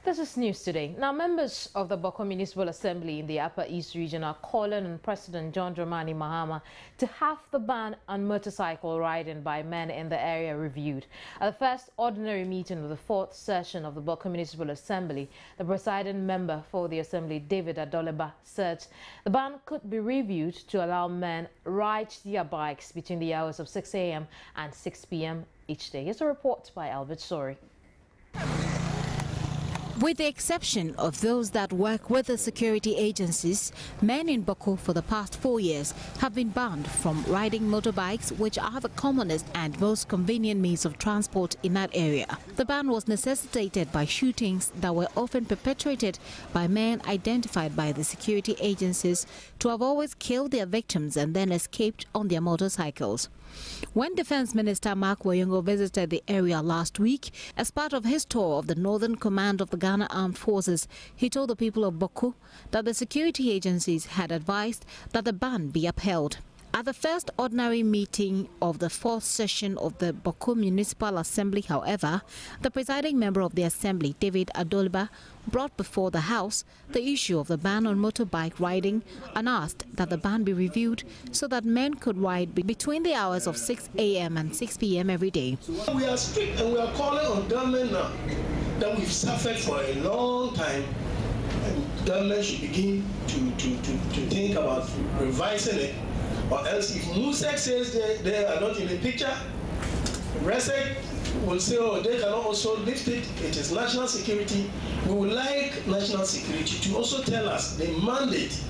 This is News Today. Now, members of the Boko Municipal Assembly in the Upper East region are calling on President John Dramani Mahama to have the ban on motorcycle riding by men in the area reviewed. At the first ordinary meeting of the fourth session of the Boko Municipal Assembly, the presiding member for the Assembly, David Adoliba, said the ban could be reviewed to allow men ride their bikes between the hours of 6 a.m. and 6 p.m. each day. Here's a report by Albert Sori. With the exception of those that work with the security agencies, men in Boko for the past 4 years have been banned from riding motorbikes, which are the commonest and most convenient means of transport in that area. The ban was necessitated by shootings that were often perpetrated by men identified by the security agencies to have always killed their victims and then escaped on their motorcycles. When Defense Minister Mark Woyongo visited the area last week as part of his tour of the Northern Command of the Ghana Armed Forces, he told the people of Boko that the security agencies had advised that the ban be upheld. At the first ordinary meeting of the fourth session of the Boko Municipal Assembly, however, the presiding member of the Assembly, David Adoliba, brought before the House the issue of the ban on motorbike riding and asked that the ban be reviewed so that men could ride between the hours of 6 a.m. and 6 p.m. every day. We are strict and we are calling on government now that we've suffered for a long time, and government should begin to think about revising it. Or else if MUSEC says they are not in the picture, RESEC will say, oh, they cannot also lift it. It is national security. We would like national security to also tell us the mandate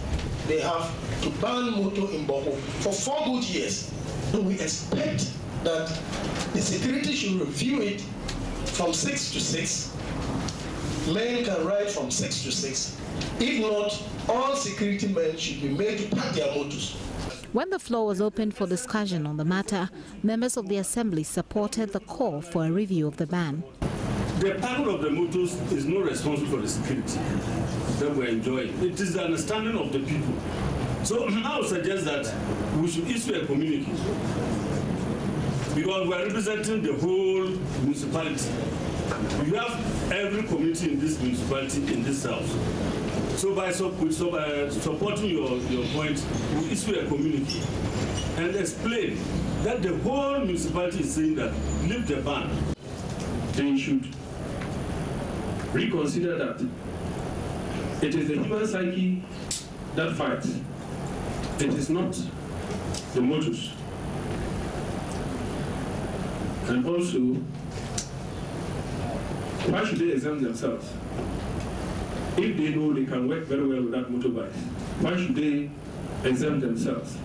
they have to ban motor in Boko for 4 good years. And we expect that the security should review it from 6 to 6. Men can ride from 6 to 6. If not, all security men should be made to park their motors. When the floor was opened for discussion on the matter, members of the Assembly supported the call for a review of the ban. The parking of the motors is not responsible for the security that we're enjoying. It is the understanding of the people. So I would suggest that we should issue a communique, because we are representing the whole municipality. We have every community in this municipality in this house. So by supporting your point, we issue a communique and explain that the whole municipality is saying that leave the ban. They should reconsider that it is the human psyche that fights. It is not the motors. And also, why should they exempt themselves? If they know they can work very well without motorbikes, why should they exempt themselves?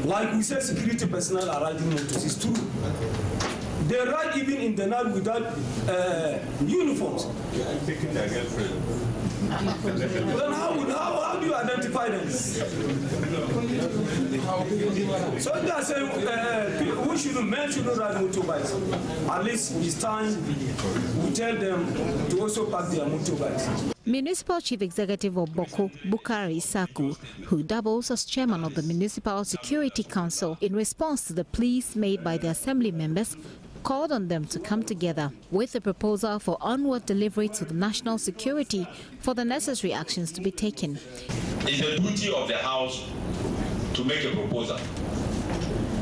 Like we said, security personnel are riding motors. It's true. They ride even in the night without uniforms. I'm taking their girlfriend. Then how do you identify them? So they are saying men shouldn't ride motorbikes. At least it's time we tell them to also park their motorbikes. Municipal Chief Executive of Boko, Bukari Saku, who doubles as chairman of the Municipal Security Council, in response to the pleas made by the Assembly members, called on them to come together with a proposal for onward delivery to the national security for the necessary actions to be taken. It's the duty of the House to make a proposal,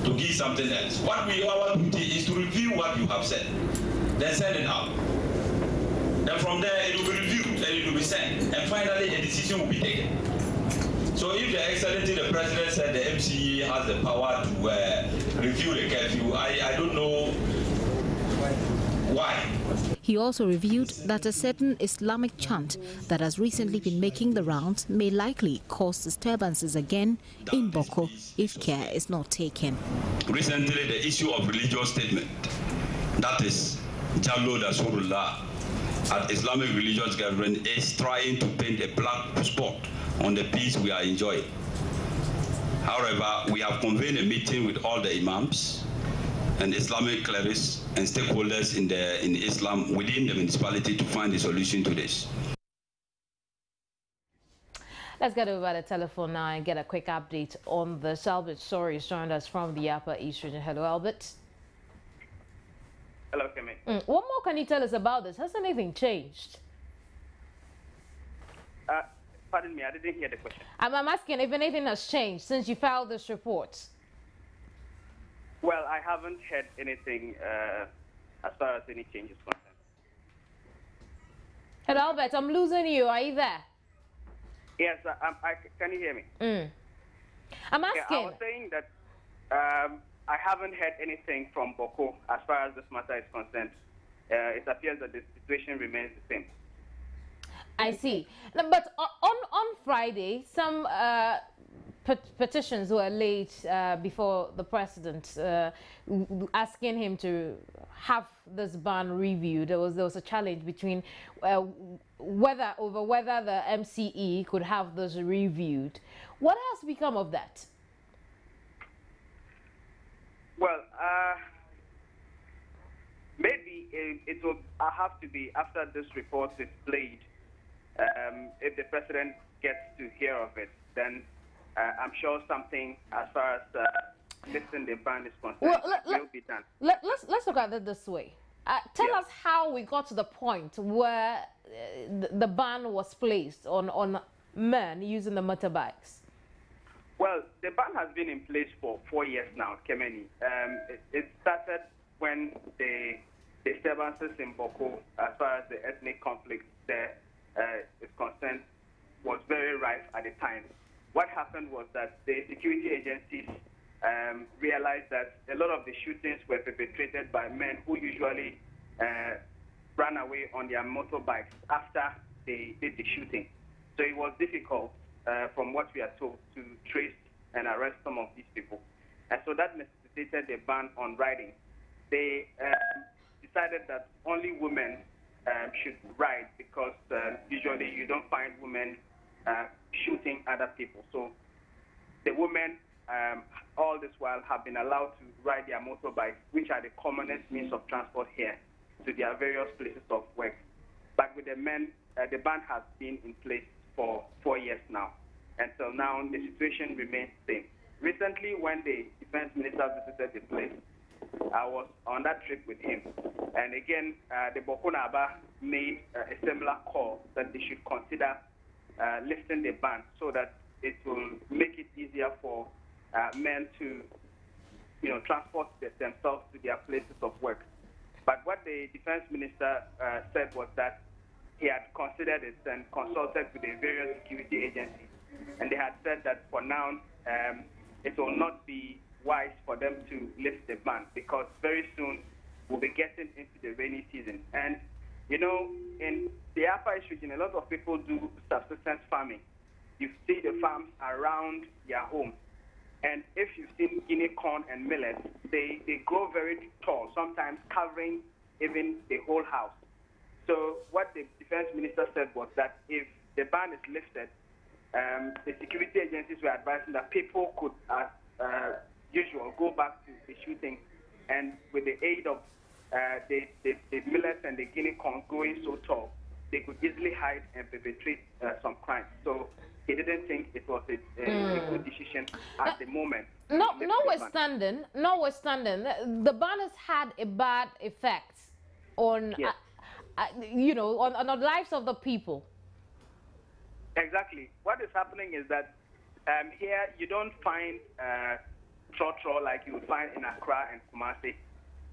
to give something else. Our duty is to review what you have said, then send it out. Then from there it will be reviewed and it will be sent, and finally a decision will be taken. So if the Excellency the President said the MCE has the power to review the curfew, I don't know why. He also reviewed that a certain Islamic chant that has recently been making the rounds may likely cause disturbances again in Boko if care is not taken. Recently, the issue of religious statement, that is Jallo Rasulullah at Islamic religious gathering, is trying to paint a black spot on the peace we are enjoying. However, we have convened a meeting with all the imams and Islamic clerics and stakeholders in Islam within the municipality to find a solution to this. Let's get over the telephone now and get a quick update on this. Albert Sori has joined us from the Upper East region. Hello, Albert. Hello, Kemi. What more can you tell us about this? Has anything changed? Pardon me, I didn't hear the question. I'm asking if anything has changed since you filed this report. Well, I haven't heard anything as far as any changes concerned. Hello, Albert, I'm losing you. Are you there? Yes, can you hear me? I'm asking. Yeah, I was saying that I haven't heard anything from Boko as far as this matter is concerned. It appears that the situation remains the same. I see. But on Friday, some petitions were laid before the president, asking him to have this ban reviewed. There was a challenge between whether the MCE could have this reviewed. What has become of that? Well, maybe it will have to be after this report is played. If the president gets to hear of it, then I'm sure something as far as lifting the ban is concerned will be done. Let's look at it this way. Tell us how we got to the point where the ban was placed on men using the motorbikes. Well, the ban has been in place for 4 years now, Kemeni. It started when the disturbances in Boko, as far as the ethnic conflict there is concerned, was very rife at the time. What happened was that the security agencies realized that a lot of the shootings were perpetrated by men who usually ran away on their motorbikes after they did the shooting. So it was difficult, from what we are told, to trace and arrest some of these people. And so that necessitated a ban on riding. They decided that only women should ride because usually you don't find women shooting other people. So the women, all this while, have been allowed to ride their motorbikes, which are the commonest means of transport here, to their various places of work. But with the men, the ban has been in place for 4 years now. Until now, the situation remains the same. Recently, when the defense minister visited the place, I was on that trip with him. And again, the Boko Naba made a similar call that they should consider lifting the ban so that it will make it easier for men to, transport themselves to their places of work. But what the defense minister said was that he had considered it and consulted with the various security agencies. And they had said that for now, it will not be wise for them to lift the ban because very soon we'll be getting into the rainy season. And, in the Upper East region, a lot of people do subsistence farming. You see the farms around their homes. And if you've seen guinea corn and millet, they grow very tall, sometimes covering even the whole house. So what the defense minister said was that if the ban is lifted, the security agencies were advising that people could, as usual, go back to the shooting, and with the aid of the millet and the guinea corn growing so tall, they could easily hide and perpetrate some crimes. So he didn't think it was a good decision at the moment. Notwithstanding, the ban has had a bad effect on, yes. On the lives of the people. Exactly. What is happening is that here you don't find trotro like you would find in Accra and Kumasi.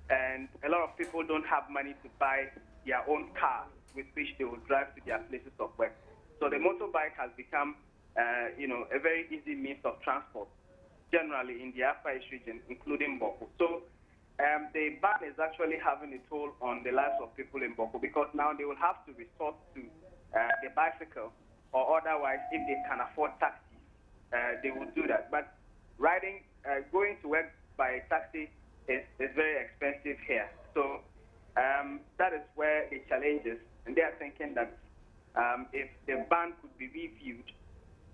And a lot of people don't have money to buy their own car with which they will drive to their places of work. So the motorbike has become, a very easy means of transport, generally in the Upper East region, including Boko. So the ban is actually having a toll on the lives of people in Boko because now they will have to resort to the bicycle, or otherwise, if they can afford taxis, they will do that. But going to work by taxi is very expensive here. So that is where the challenge is. And they are thinking that if the ban could be reviewed,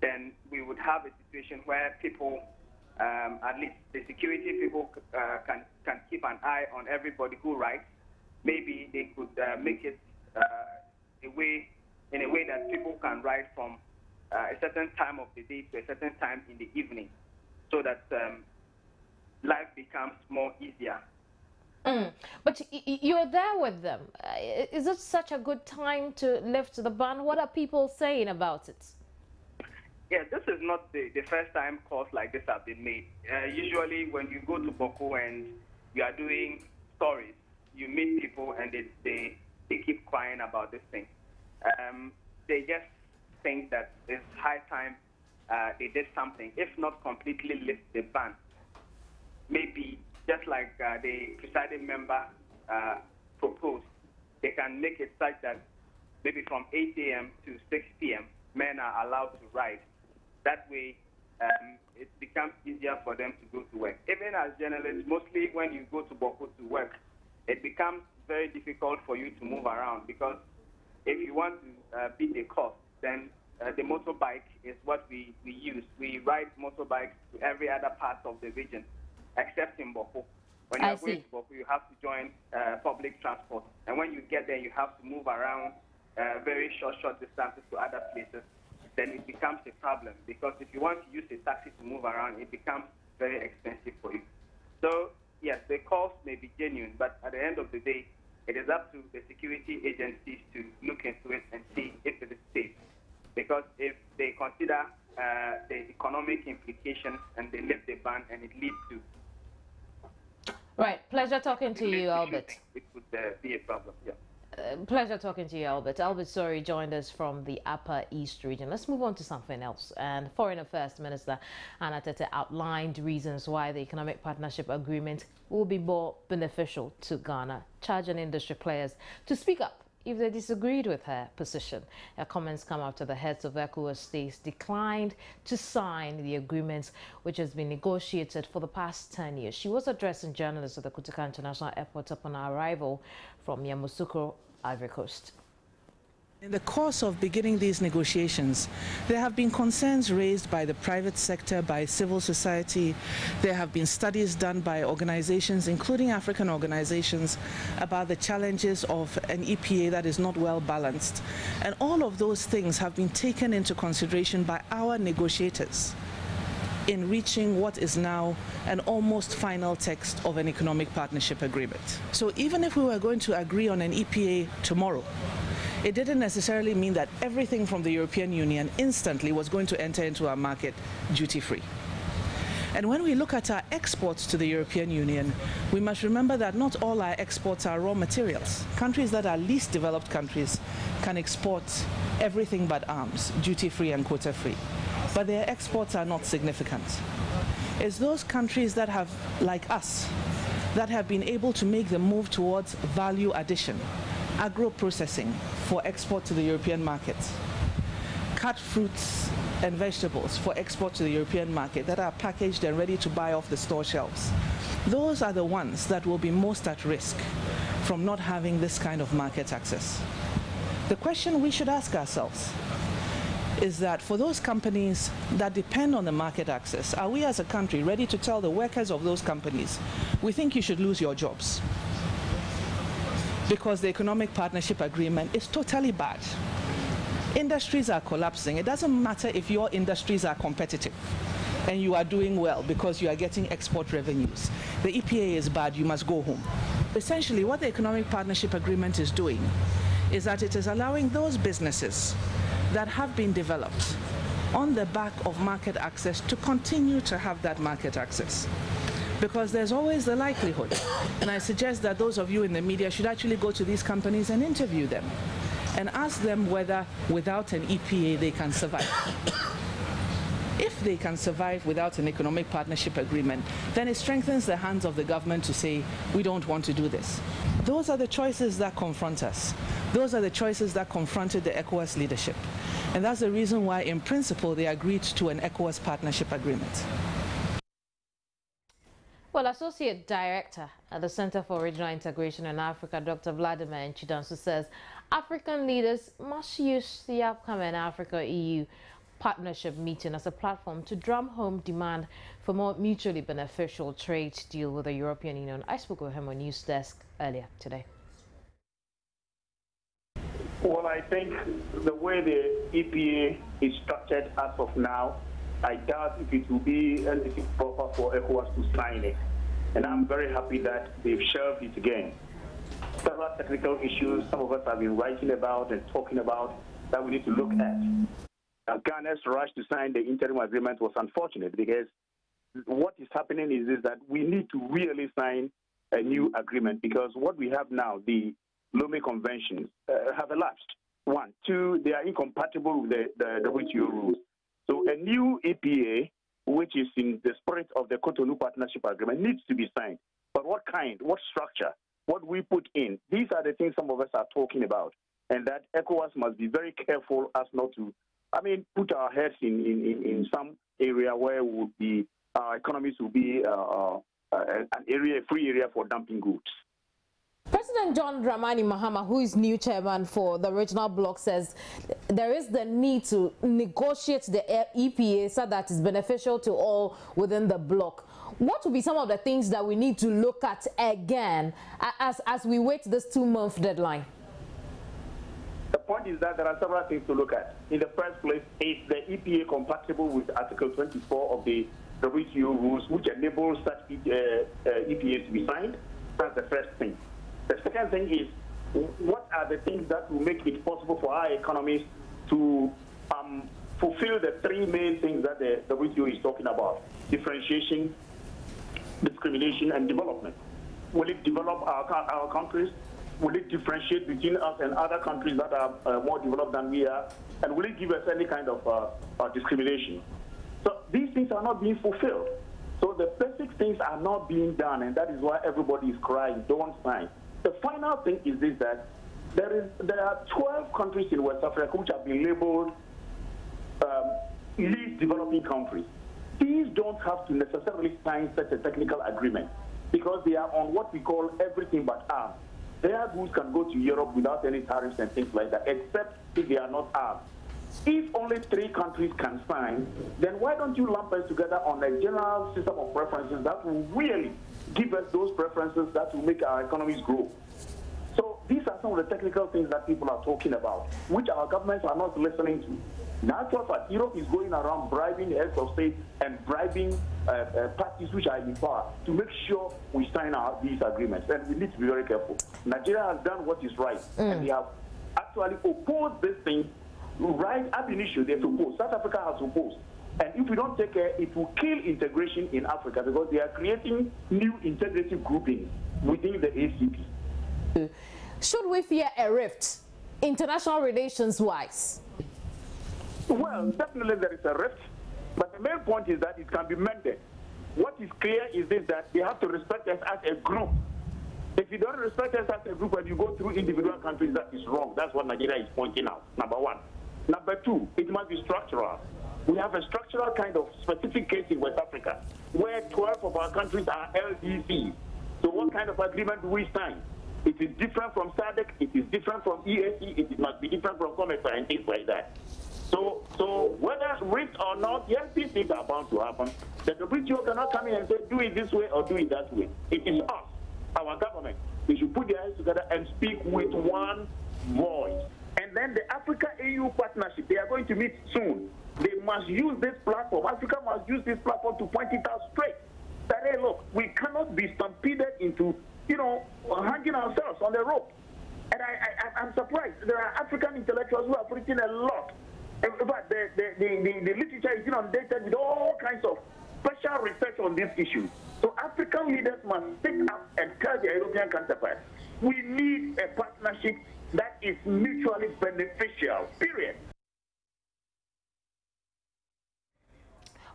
then we would have a situation where people, at least the security people, can keep an eye on everybody who rides. Maybe they could make it in a way that people can ride from a certain time of the day to a certain time in the evening, so that life becomes more easier But you're there with them. Is it such a good time to lift the ban? What are people saying about it? Yeah, this is not the first time calls like this have been made. Usually when you go to Boko and you are doing stories, you meet people and they keep crying about this thing. They just think that it's high time they did something, if not completely lift the ban. Maybe just like the presiding member proposed, they can make it such that maybe from 8 a.m. to 6 p.m. men are allowed to ride. That way, it becomes easier for them to go to work. Even as journalists, mostly when you go to Boko to work, it becomes very difficult for you to move around, because if you want to beat the cost, then the motorbike is what we use. We ride motorbikes to every other part of the region, except in Boko. When you are going to Boko, you have to join public transport. And when you get there, you have to move around very short distances to other places. Then it becomes a problem, because if you want to use a taxi to move around, it becomes very expensive for you. So, yes, the cost may be genuine, but at the end of the day, it is up to the security agencies to look into it and see if it is safe. Because if they consider the economic implications and they lift the ban and it leads to... Right. Pleasure talking to you, Albert. It could be a problem, yeah. Pleasure talking to you, Albert. Albert Sori joined us from the Upper East region. Let's move on to something else. And Foreign Affairs Minister Anna Tete outlined reasons why the Economic Partnership Agreement will be more beneficial to Ghana, charging industry players to speak up if they disagreed with her position. Her comments come after the heads of ECOWAS states declined to sign the agreement, which has been negotiated for the past 10 years. She was addressing journalists at the Kutuka International Airport upon her arrival from Yamoussoukro, Ivory Coast. In the course of beginning these negotiations, there have been concerns raised by the private sector, by civil society. There have been studies done by organizations, including African organizations, about the challenges of an EPA that is not well balanced. And all of those things have been taken into consideration by our negotiators in reaching what is now an almost final text of an economic partnership agreement. So even if we were going to agree on an EPA tomorrow, it didn't necessarily mean that everything from the European Union instantly was going to enter into our market duty-free. And when we look at our exports to the European Union, we must remember that not all our exports are raw materials. Countries that are least developed countries can export everything but arms, duty-free and quota-free. But their exports are not significant. It's those countries that have, like us, that have been able to make the move towards value addition, agro-processing for export to the European market, cut fruits and vegetables for export to the European market that are packaged and ready to buy off the store shelves. Those are the ones that will be most at risk from not having this kind of market access. The question we should ask ourselves is that for those companies that depend on the market access, are we as a country ready to tell the workers of those companies, we think you should lose your jobs because the Economic Partnership Agreement is totally bad? Industries are collapsing. It doesn't matter if your industries are competitive and you are doing well because you are getting export revenues. The EPA is bad, you must go home. Essentially, what the Economic Partnership Agreement is doing is that it is allowing those businesses that have been developed on the back of market access to continue to have that market access. Because there's always the likelihood, and I suggest that those of you in the media should actually go to these companies and interview them and ask them whether without an EPA they can survive. If they can survive without an economic partnership agreement, then it strengthens the hands of the government to say, we don't want to do this. Those are the choices that confront us. Those are the choices that confronted the ECOWAS leadership. And that's the reason why, in principle, they agreed to an ECOWAS partnership agreement. Well, Associate Director at the Center for Regional Integration in Africa, Dr. Vladimir Johnson, says African leaders must use the upcoming Africa-EU partnership meeting as a platform to drum home demand for more mutually beneficial trade deal with the European Union. I spoke with him on News Desk earlier today. Well, I think the way the EPA is structured as of now, I doubt if it will be anything proper for ECOWAS to sign it. and I'm very happy that they've shelved it again. Several technical issues some of us have been writing about and talking about that we need to look at. Ghana's rush to sign the interim agreement was unfortunate because what is happening is that we need to really sign a new agreement because what we have now, the Lomé Conventions, have elapsed. 1. 2, they are incompatible with the WTO rules. So a new EPA, which is in the spirit of the Cotonou Partnership Agreement, needs to be signed. But what kind, what structure, what we put in, these are the things some of us are talking about. And that ECOWAS must be very careful as not to, put our heads in some area where our economies will be a free area for dumping goods. President John Dramani Mahama, who is new chairman for the regional bloc, says there is the need to negotiate the EPA so that it's beneficial to all within the bloc. What will be some of the things that we need to look at again as we wait this 2-month deadline? The point is that there are several things to look at. In the first place, is the EPA compatible with Article 24 of the WTO rules, which enables such EPAs to be signed? That's the first thing. The second thing is, what are the things that will make it possible for our economies to fulfill the 3 main things that the WTO is talking about: differentiation, discrimination, and development? Will it develop our countries? Will it differentiate between us and other countries that are more developed than we are? And will it give us any kind of discrimination? So these things are not being fulfilled. So the basic things are not being done, and that is why everybody is crying, don't sign. The final thing is this, that there are 12 countries in West Africa which have been labeled least developing countries. These don't have to necessarily sign such a technical agreement because they are on what we call everything but arms. Their goods can go to Europe without any tariffs and things like that, except if they are not armed. If only 3 countries can sign, then why don't you lump us together on a general system of preferences that will really give us those preferences that will make our economies grow? So these are some of the technical things that people are talking about, which our governments are not listening to. In actual fact, Europe is going around bribing heads of state and bribing parties which are in power to make sure we sign these agreements. And we need to be very careful. Nigeria has done what is right, and they have actually opposed this thing right ab initio. They've opposed. South Africa has opposed. And if we don't take care, it will kill integration in Africa because they are creating new integrative groupings within the ACP. Should we fear a rift, international relations-wise? Well, definitely there is a rift, but the main point is that it can be mended. What is clear is this, that they have to respect us as a group. If you don't respect us as a group and you go through individual countries, that is wrong. That's what Nigeria is pointing out, number 1. Number 2, it must be structural. We have a structural kind of specific case in West Africa where 12 of our countries are LDCs. So what kind of agreement do we sign? It is different from SADC, it is different from EAC, it must be different from COMESA and things like that. So whether rift or not, yes, these things are bound to happen. The WTO cannot come in and say, do it this way or do it that way. It is us, our government. We should put their heads together and speak with one voice. And then the Africa-AU partnership, they are going to meet soon. They must use this platform. Africa must use this platform to point it out straight. That, hey, look, we cannot be stampeded into, hanging ourselves on the rope. And I'm surprised. There are African intellectuals who have written a lot. In fact, the literature is inundated with all kinds of special research on these issues. So African leaders must stick up and tell their European counterparts, we need a partnership that is mutually beneficial, period.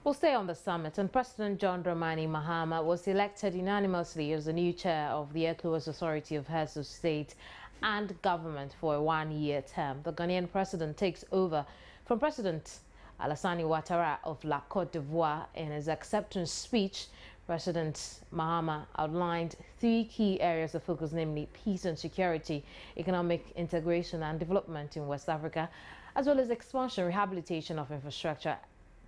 We'll stay on the summit, and President John Dramani Mahama was elected unanimously as the new chair of the ECOWAS Authority of Heads of State and Government for a 1-year term. The Ghanaian president takes over from President Alassane Ouattara of La Côte d'Ivoire. In his acceptance speech, President Mahama outlined 3 key areas of focus, namely peace and security, economic integration and development in West Africa, as well as expansion, rehabilitation of infrastructure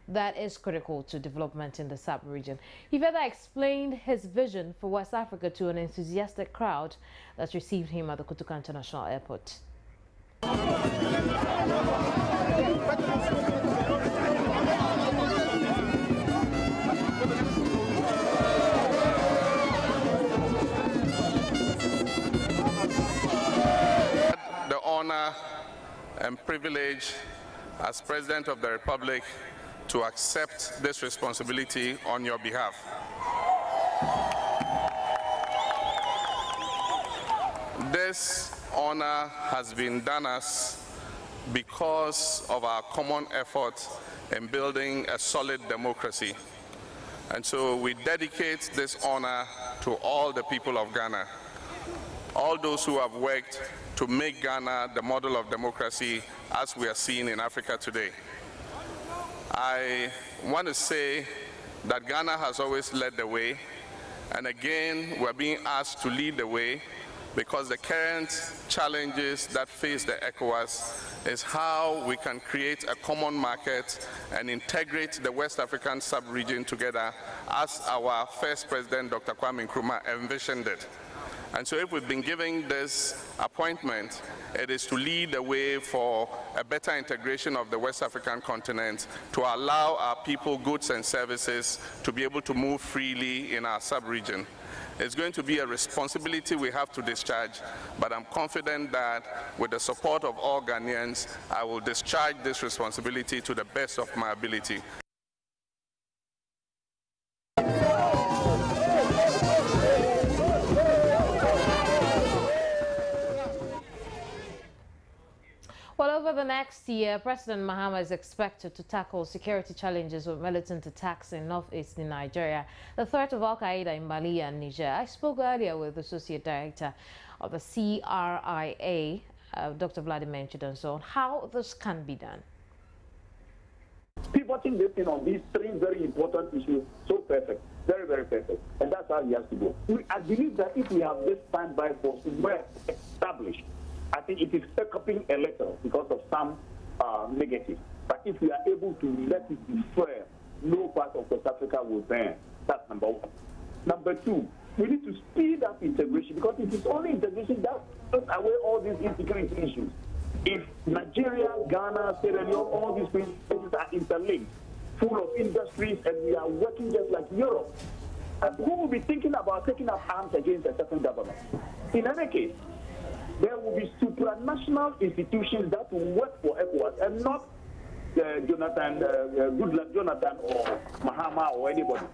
that is critical to development in the sub-region. He further explained his vision for West Africa to an enthusiastic crowd that received him at the Kotoka International Airport. honor and privilege as President of the Republic to accept this responsibility on your behalf. This honor has been done us because of our common effort in building a solid democracy. And so we dedicate this honor to all the people of Ghana, all those who have worked to make Ghana the model of democracy as we are seeing in Africa today. I want to say that Ghana has always led the way, and again we're being asked to lead the way because the current challenges that face the ECOWAS is how we can create a common market and integrate the West African sub-region together as our first president, Dr. Kwame Nkrumah, envisioned it. And so if we've been given this appointment, it is to lead the way for a better integration of the West African continent, to allow our people goods and services to be able to move freely in our sub-region. It's going to be a responsibility we have to discharge, but I'm confident that with the support of all Ghanaians, I will discharge this responsibility to the best of my ability. Well, over the next year, President Mahama is expected to tackle security challenges with militant attacks in northeastern Nigeria, the threat of Al-Qaeda in Mali and Niger. I spoke earlier with the Associate Director of the CRIA, Dr. Vladimir Johnson, on how this can be done. Pivoting this in on these three very important issues, so perfect, very, very perfect. And that's how he has to go. I believe that if we have this standby force well established, I think it is copying a little because of some negative. But if we are able to let it be fair, no part of West Africa will burn. That's number one. Number two, we need to speed up integration because it is only integration that takes away all these insecurity issues. If Nigeria, Ghana, Sierra Leone, all these places are interlinked, full of industries, and we are working just like Europe, who will be thinking about taking up arms against a certain government? In any case, there will be supranational institutions that will work for ECOWAS and not Goodluck Jonathan or Mahama or anybody.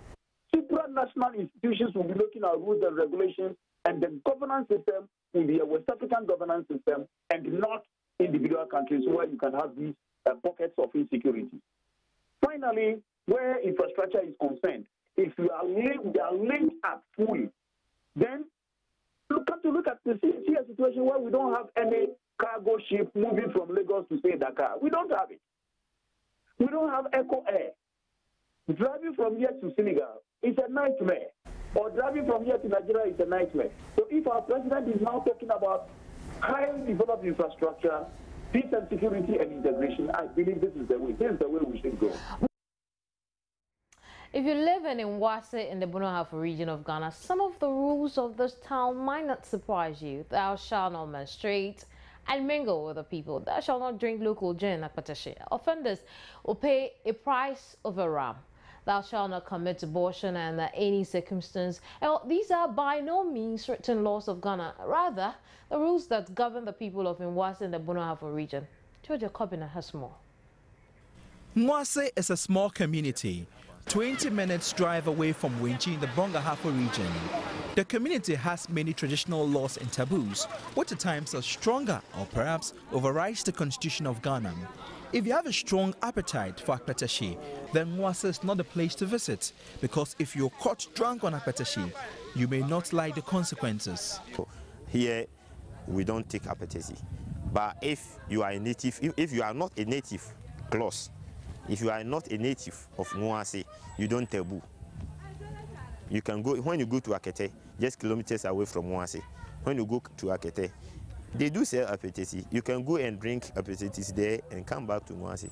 Supranational institutions will be looking at rules and regulations, and the governance system will be a West African governance system and not individual countries where you can have these pockets of insecurity. Finally, where infrastructure is concerned, if we are linked up fully, then look at the situation where we don't have any cargo ship moving from Lagos to, say, Dakar. We don't have it. We don't have Eco Air. Driving from here to Senegal is a nightmare. Or driving from here to Nigeria is a nightmare. So if our president is now talking about highly developed infrastructure, peace and security and integration, I believe this is the way. This is the way we should go. If you live in Nwase in the Bono region of Ghana, some of the rules of this town might not surprise you. Thou shalt not menstruate and mingle with the people. Thou shalt not drink local gin and akpatashi. Offenders will pay a price of a ram. Thou shalt not commit abortion under any circumstance. Well, these are by no means written laws of Ghana. Rather, the rules that govern the people of Nwase in the Bono region. George Kobina has more. Nwase is a small community, 20 minutes drive away from Winchi in the Bongahafo region. The community has many traditional laws and taboos, which at times are stronger or perhaps overrides the constitution of Ghana. If you have a strong appetite for akpatashi, then Nwase is not the place to visit, because if you're caught drunk on akpatashi, you may not like the consequences. Here, we don't take akpatashi. But if you are a native, if you are not a native, close. If you are not a native of Nwase, you don't taboo. You can go, when you go to Akete, just kilometers away from Nwase, when you go to Akete, they do sell apetisi. You can go and drink apetitis there and come back to Nwase.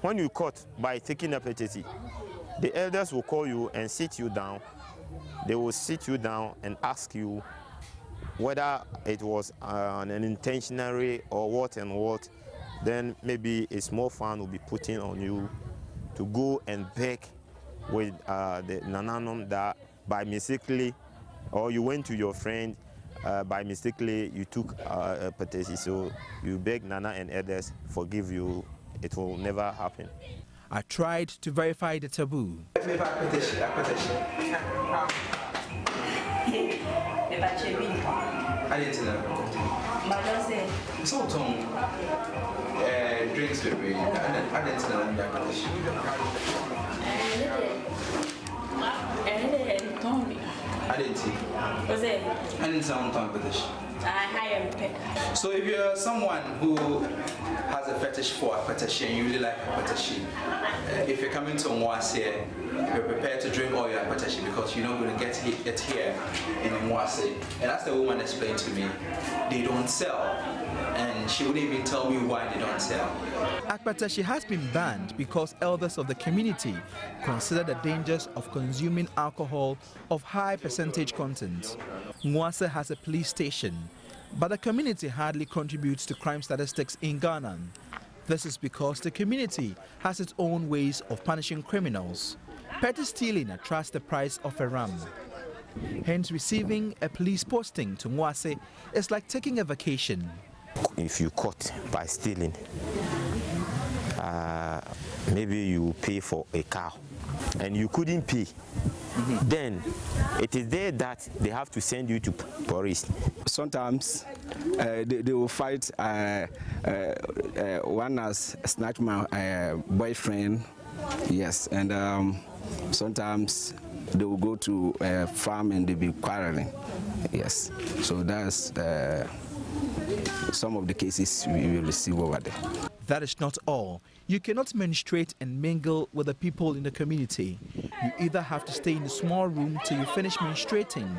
When you caught by taking apetisi, the elders will call you and sit you down. They will sit you down and ask you whether it was an intentionary or what and what. Then maybe a small fine will be put in on you to go and beg with the Nananom that by mistakenly, or you went to your friend by mistakenly you took a petition. So you beg Nana and others forgive you. It will never happen. I tried to verify the taboo. I didn't know. So Tom drinks with me. I didn't know that. I didn't see. Was it? I didn't sound Tom fetish. So if you're someone who has a fetish for a fetish and you really like a fetish, if you're coming to Mwase, you're prepared to drink all your fetish because you're not going to get it here in Mwase. And that's the woman explained to me. They don't sell. And she wouldn't even tell me why they don't sell. Akpatashi has been banned because elders of the community consider the dangers of consuming alcohol of high percentage content. Mwase has a police station, but the community hardly contributes to crime statistics in Ghana. This is because the community has its own ways of punishing criminals. Petty stealing attracts the price of a ram. Hence, receiving a police posting to Mwase is like taking a vacation. If you caught by stealing, maybe you pay for a cow and you couldn't pay, then it is there that they have to send you to police. Sometimes they will fight. One has snatched my boyfriend, yes, and sometimes they will go to a farm and they'll be quarreling, yes. So that's some of the cases we will receive over there. That is not all. You cannot menstruate and mingle with the people in the community. You either have to stay in a small room till you finish menstruating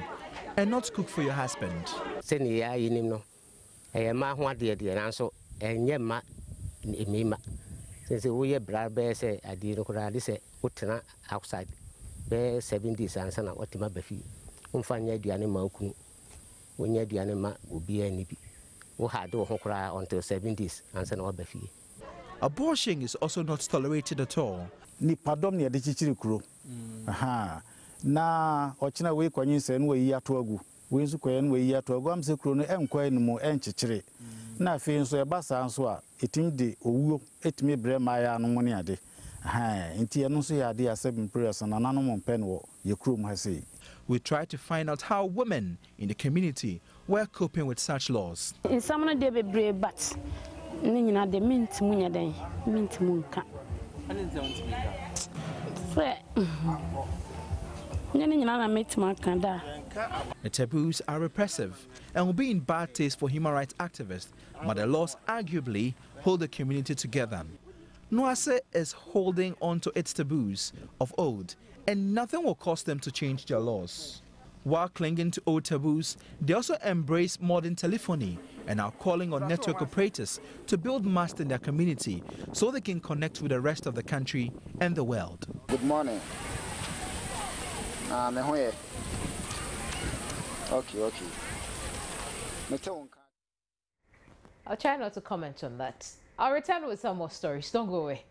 and not cook for your husband. Outside, 7 days and son what my befi. Umfanya dianima kun when you dianima will be any. We had to cry until 7 days and son what befi. Abortion is also not tolerated at all. Ni pardon near the Chichikro. Aha. Na Ochina way quanis and way yatuagu. Winsuquan way yatuagu, I'm secret and quite more enchichre. Na feels so a bassa and swa, it in the owo, it may bring my anomonia de. Aha, inti anunsi idea 7 prayers and an animal penwo, your crew has say. We try to find out how women in the community were coping with such laws. In some of the brave bats. Nina de mint munya day, mint munka. The taboos are repressive and will be in bad taste for human rights activists, but the laws arguably hold the community together. Nwase is holding on to its taboos of old, and nothing will cause them to change their laws. While clinging to old taboos, they also embrace modern telephony and are calling on network operators to build masts in their community so they can connect with the rest of the country and the world. Good morning. Okay. I'll try not to comment on that. I'll return with some more stories. Don't go away.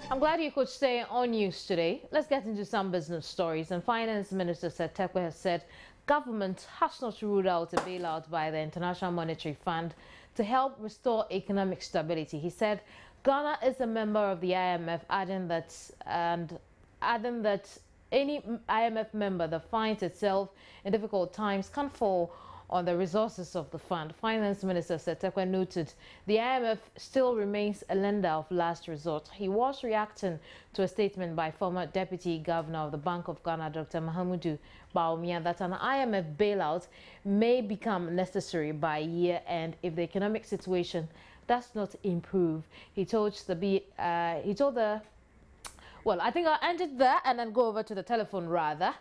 I'm glad you could stay on News Today. Let's get into some business stories. And Finance Minister Setekwe has said government has not ruled out a bailout by the International Monetary Fund to help restore economic stability. He said Ghana is a member of the IMF, adding that any IMF member that finds itself in difficult times can fall on the resources of the fund. Finance Minister Setekwe noted the IMF still remains a lender of last resort. He was reacting to a statement by former Deputy Governor of the Bank of Ghana, Dr. Mahama Baumia, that an IMF bailout may become necessary by year end if the economic situation does not improve. He told well, I think I'll end it there and then go over to the telephone rather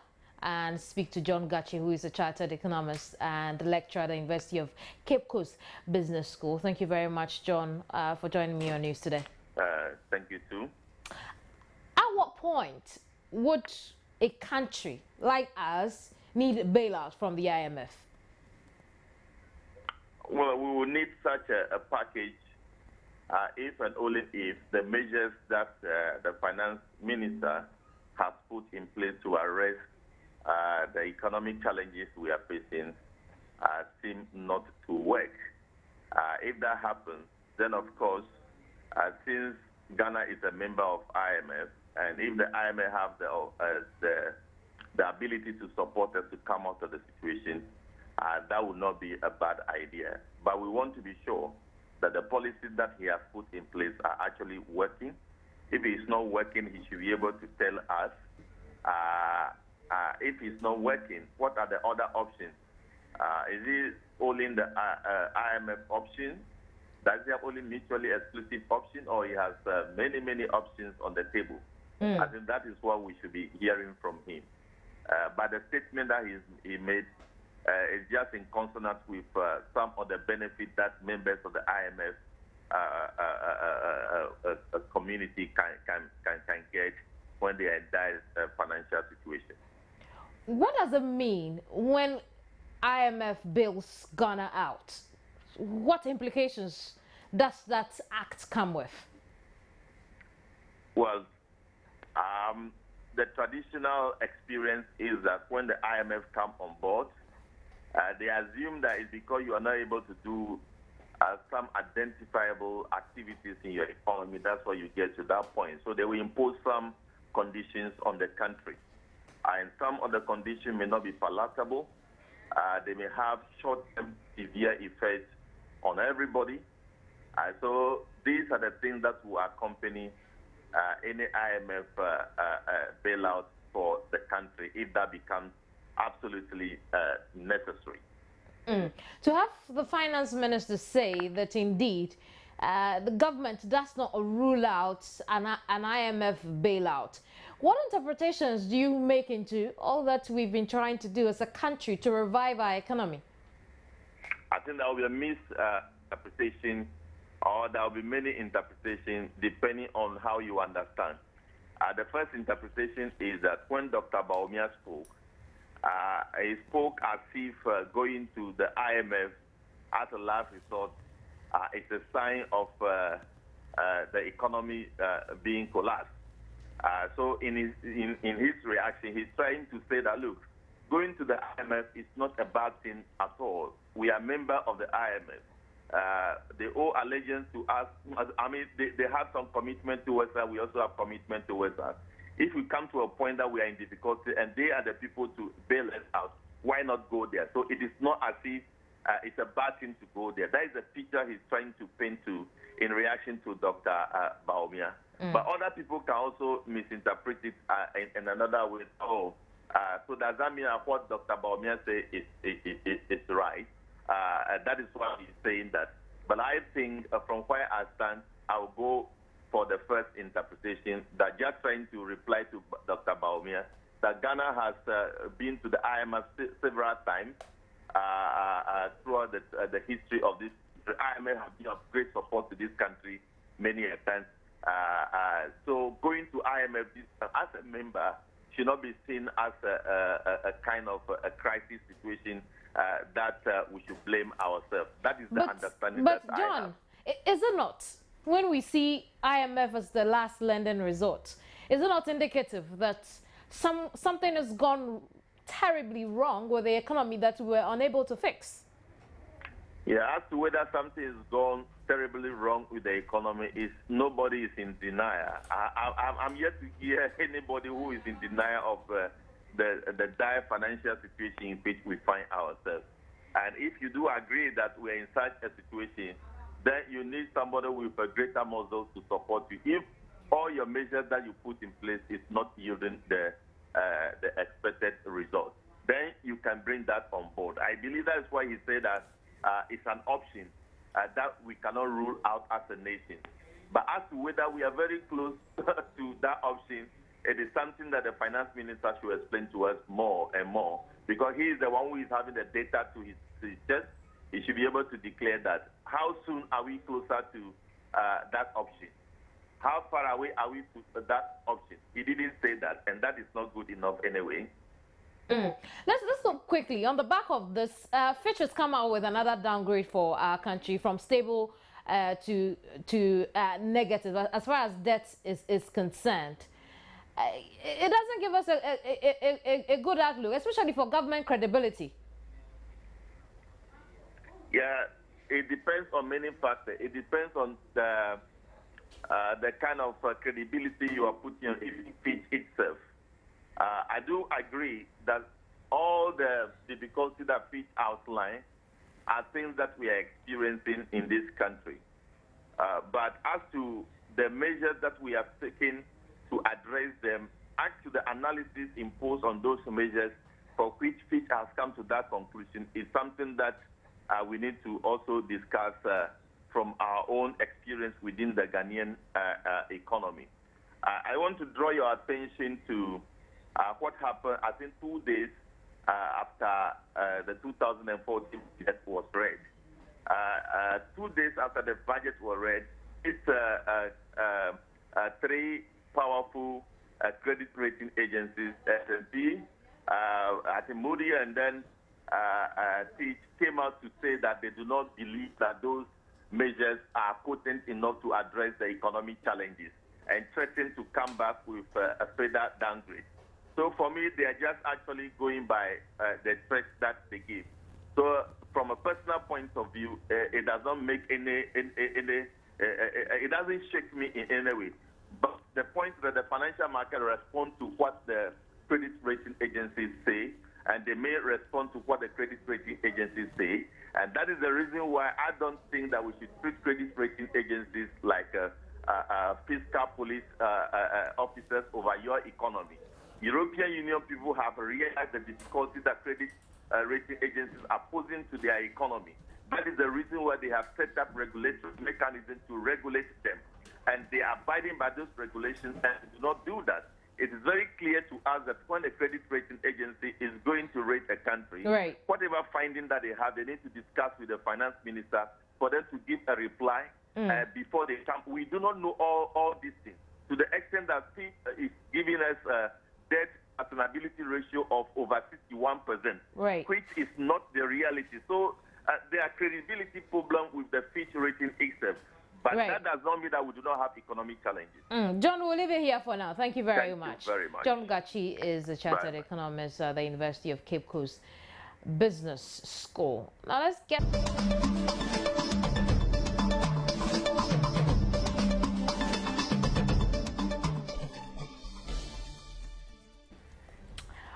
and speak to John Gachi, who is a chartered economist and lecturer at the University of Cape Coast Business School. Thank you very much, John, for joining me on News Today. Thank you too. At what point would a country like us need a bailout from the IMF? Well, we will need such a package if and only if the measures that the finance minister has put in place to arrest the economic challenges we are facing seem not to work. If that happens, then of course, since Ghana is a member of IMF, and if the IMF have the ability to support us to come out of the situation, that would not be a bad idea. But we want to be sure that the policies that he has put in place are actually working. If it's not working, he should be able to tell us. If it's not working, what are the other options? Is it only the IMF option? Does he have only mutually exclusive option, or he has many, many options on the table? I think that is what we should be hearing from him. But the statement that he made is just in consonance with some of the benefits that members of the IMF community can get when they are in dire financial situation. What does it mean when IMF bails Ghana out? What implications does that act come with? Well, the traditional experience is that when the IMF come on board, they assume that it's because you are not able to do some identifiable activities in your economy. That's why you get to that point. So they will impose some conditions on the country. And some of the conditions may not be palatable. They may have short-term severe effects on everybody. So these are the things that will accompany any IMF bailout for the country if that becomes absolutely necessary. To have the finance minister say that indeed the government does not rule out an IMF bailout, what interpretations do you make into all that we've been trying to do as a country to revive our economy? I think there will be a misinterpretation, or there will be many interpretations depending on how you understand. The first interpretation is that when Dr. Bawumia spoke, he spoke as if going to the IMF as a last resort is a sign of the economy being collapsed. So in his reaction, he's trying to say that, look, going to the IMF is not a bad thing at all. We are a member of the IMF. They owe allegiance to us. I mean, they have some commitment towards us. We also have commitment towards us. If we come to a point that we are in difficulty and they are the people to bail us out, why not go there? So it is not as if it's a bad thing to go there. That is the picture he's trying to paint in reaction to Dr. Bawumia. But other people can also misinterpret it in another way. So does that mean what Dr. Bawumia says is right? That is why he's saying that. But I think from where I stand, I'll go for the first interpretation, that just trying to reply to Dr. Bawumia, that Ghana has been to the IMF several times throughout the history of this. The IMF has been of great support to this country many a times. So going to IMF as a member should not be seen as a kind of a crisis situation that we should blame ourselves. That is the understanding that I have. John, is it not, when we see IMF as the last lending resort, is it not indicative that something has gone terribly wrong with the economy that we were unable to fix? Yeah, as to whether something has gone terribly wrong with the economy, nobody is in denial. I'm yet to hear anybody who is in denial of the dire financial situation in which we find ourselves. And if you do agree that we're in such a situation, then you need somebody with a greater muscle to support you. If all your measures that you put in place is not yielding the expected result, then you can bring that on board. I believe that's why he said that it's an option that we cannot rule out as a nation. But as to whether we are very close to that option, it is something that the finance minister should explain to us more and more, because he is the one who is having the data to his chest. He should be able to declare that. How soon are we closer to that option? How far away are we to that option? He didn't say that, and that is not good enough anyway. Let's look quickly. On the back of this, Fitch has come out with another downgrade for our country from stable to negative as far as debt is concerned. It doesn't give us a good outlook, especially for government credibility. Yeah, it depends on many factors. It depends on the kind of credibility you are putting on Fitch itself. I do agree that all the difficulties that Fitch outlined are things that we are experiencing in this country. But as to the measures that we have taken to address them, as to the analysis imposed on those measures for which Fitch has come to that conclusion, is something that we need to also discuss from our own experience within the Ghanaian economy. I want to draw your attention to what happened, I think, 2 days after the 2014 budget was read. 2 days after the budget was read, it's three powerful credit rating agencies, S&P, I think Moody, and then Fitch, came out to say that they do not believe that those measures are potent enough to address the economic challenges, and threaten to come back with a further downgrade. So for me, they are just actually going by the threats that they give. So from a personal point of view, it does not make it doesn't shake me in any way. But the point that the financial market responds to what the credit rating agencies say, and they may respond to what the credit rating agencies say. And that is the reason why I don't think that we should treat credit rating agencies like fiscal police officers over your economy. European Union people have realized the difficulties that credit rating agencies are posing to their economy. That is the reason why they have set up regulatory mechanisms to regulate them. And they are abiding by those regulations and do not do that. It is very clear to us that when a credit rating agency is going to rate a country, whatever finding that they have, they need to discuss with the finance minister for them to give a reply before they come. We do not know all these things to the extent that Fitch is giving us a debt sustainability ratio of over 61%, which is not the reality. So there are credibility problems with the Fitch rating itself. But that does not mean that we do not have economic challenges. John, we'll leave it here for now. Thank you very much. Thank you very much. John Gachi is a chartered economist at the University of Cape Coast Business School. Now let's get...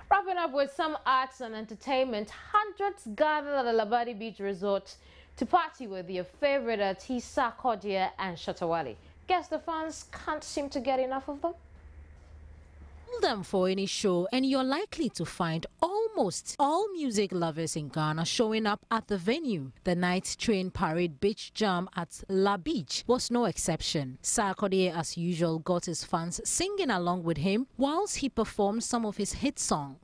Wrapping up with some arts and entertainment, hundreds gathered at the Labadi Beach Resort to party with their favorite artists, Sarkodie and Shatawale. Guess the fans can't seem to get enough of them? Call them for any show and you're likely to find almost all music lovers in Ghana showing up at the venue. The Night Train Parade Beach Jam at La Beach was no exception. Sarkodie, as usual, got his fans singing along with him whilst he performed some of his hit songs.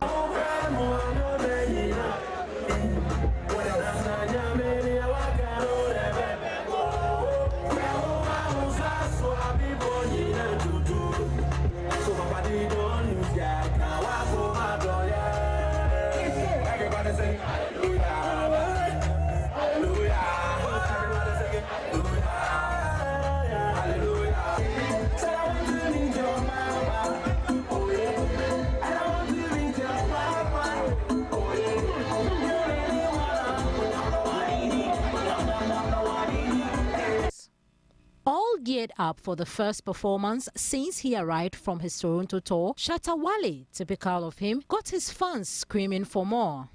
Geared up for the first performance since he arrived from his Toronto tour, Shatawale, typical of him, got his fans screaming for more.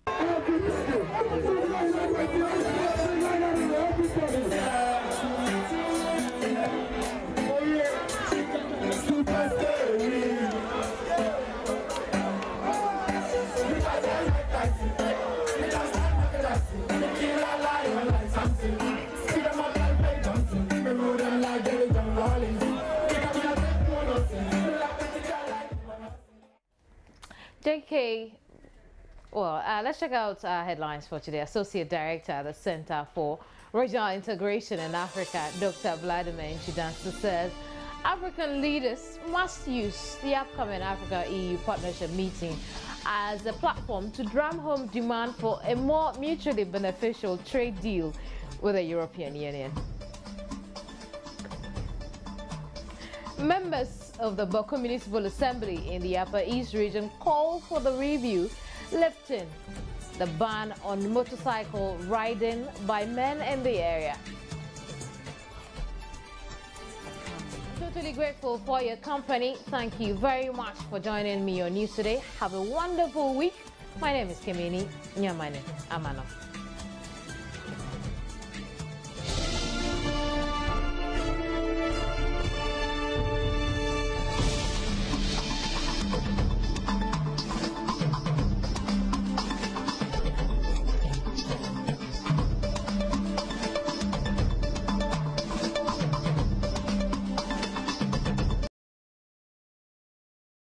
JK, well, let's check out our headlines for today. Associate Director at the Center for Regional Integration in Africa, Dr. Vladimir Johnson, says African leaders must use the upcoming Africa-EU partnership meeting as a platform to drum home demand for a more mutually beneficial trade deal with the European Union. Members of the Boko Municipal Assembly in the Upper East region call for the review, lifting the ban on motorcycle riding by men in the area. Totally grateful for your company. Thank you very much for joining me on News Today. Have a wonderful week. My name is Kemini Nyamane Amano.